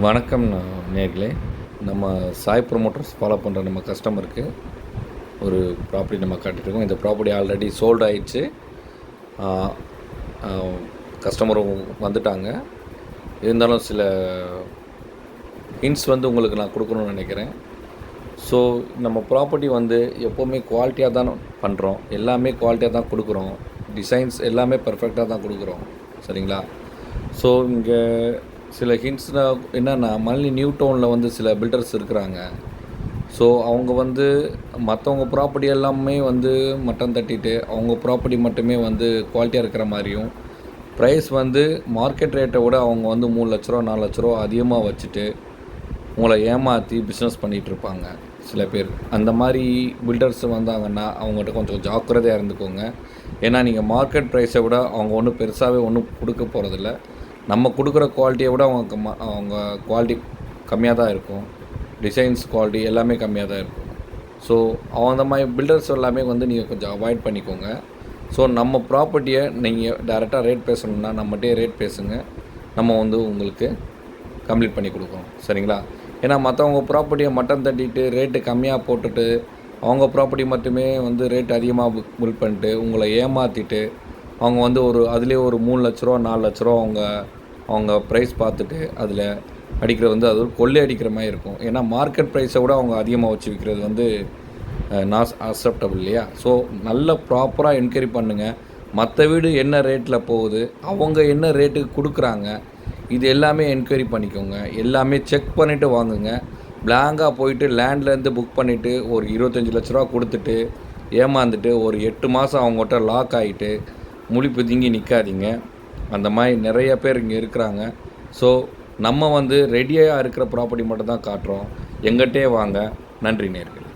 வணக்கம் நேர்களே. நம்ம சாய் ப்ரொமோட்டர்ஸ் ஃபாலோ பண்ணுற நம்ம கஸ்டமருக்கு ஒரு ப்ராப்பர்ட்டி நம்ம காட்டிகிட்ருக்கோம். இந்த ப்ராப்பர்ட்டி ஆல்ரெடி சோல்ட் ஆகிடுச்சு. கஸ்டமரும் வந்துட்டாங்க. இருந்தாலும் சில ஹிண்ட்ஸ் உங்களுக்கு நான் கொடுக்கணும்னு நினைக்கிறேன். ஸோ நம்ம ப்ராப்பர்ட்டி எப்போவுமே குவாலிட்டியாக தான் பண்ணுறோம். எல்லாமே குவாலிட்டியாக தான் கொடுக்குறோம். டிசைன்ஸ் எல்லாமே பர்ஃபெக்டாக தான் கொடுக்குறோம். சரிங்களா? ஸோ இங்கே சில ஹிண்ட்ஸ்னால் என்னென்னா, மல்லி நியூ டவுனில் சில பில்டர்ஸ் இருக்கிறாங்க. ஸோ அவங்க மற்றவங்க ப்ராப்பர்ட்டி எல்லாமே மட்டம் தட்டிட்டு அவங்க ப்ராப்பர்ட்டி மட்டுமே குவாலிட்டியாக இருக்கிற மாதிரியும், ப்ரைஸ் மார்க்கெட் ரேட்டை விட அவங்க 3 லட்ச ரூபா 4 லட்ச ரூபா அதிகமாக வச்சுட்டு உங்களை ஏமாற்றி பிஸ்னஸ் பண்ணிகிட்ருப்பாங்க சில பேர். அந்த மாதிரி பில்டர்ஸ் வந்தாங்கன்னா அவங்ககிட்ட கொஞ்சம் ஜாக்கிரதையாக இருந்துக்கோங்க. ஏன்னா நீங்கள் மார்க்கெட் ப்ரைஸை விட அவங்க ஒன்றும் பெருசாகவே ஒன்றும் கொடுக்க போகிறதில்ல. நம்ம கொடுக்குற குவாலிட்டியை விட அவங்க குவாலிட்டி கம்மியாக தான் இருக்கும். டிசைன்ஸ் குவாலிட்டி எல்லாமே கம்மியாக தான் இருக்கும். ஸோ அந்த மாதிரி பில்டர்ஸ் எல்லாமே நீங்கள் கொஞ்சம் அவாய்ட் பண்ணிக்கோங்க. ஸோ நம்ம ப்ராப்பர்ட்டியை நீங்கள் டைரெக்டாக ரேட் பேசணுன்னா நம்மகிட்டே ரேட் பேசுங்க. நம்ம உங்களுக்கு கம்ப்ளீட் பண்ணி கொடுக்குறோம். சரிங்களா? ஏன்னா மற்றவங்க ப்ராப்பர்ட்டியை மட்டம் தட்டிட்டு ரேட்டு கம்மியாக போட்டுட்டு அவங்க ப்ராப்பர்ட்டி மட்டுமே ரேட் அதிகமாக பில் பண்ணிட்டு உங்களை ஏமாற்றிட்டு அவங்க அதிலே ஒரு 3 லட்ச ரூபா 4 லட்ச ரூபா அவங்க ப்ரைஸ் பார்த்துட்டு அதில் அடிக்கிறது அது ஒரு கொள்ளை அடிக்கிற மாதிரி இருக்கும். ஏன்னா மார்க்கெட் ப்ரைஸை விட அவங்க அதிகமாக வச்சு விற்கிறது நாட் அக்செப்டபிள் இல்லையா? ஸோ நல்ல ப்ராப்பராக என்கொயரி பண்ணுங்கள். மற்ற வீடு என்ன ரேட்டில் போகுது, அவங்க என்ன ரேட்டுக்கு கொடுக்குறாங்க, இது எல்லாமே என்கொயரி பண்ணிக்கோங்க. எல்லாமே செக் பண்ணிவிட்டு வாங்குங்க. பிளாங்காக போயிட்டு லேண்ட்லேருந்து புக் பண்ணிவிட்டு ஒரு 25 லட்ச ரூபா கொடுத்துட்டு ஏமாந்துட்டு ஒரு 8 மாதம் அவங்ககிட்ட லாக் ஆகிட்டு முழிப்பு திங்கி நிற்காதீங்க. அந்த மாதிரி நிறைய பேர் இங்கே இருக்கிறாங்க. ஸோ நம்ம ரெடியாக இருக்கிற ப்ராப்பர்ட்டி மட்டும் தான் காட்டுறோம். எங்கிட்டே வாங்க. நன்றி நேயர்களே.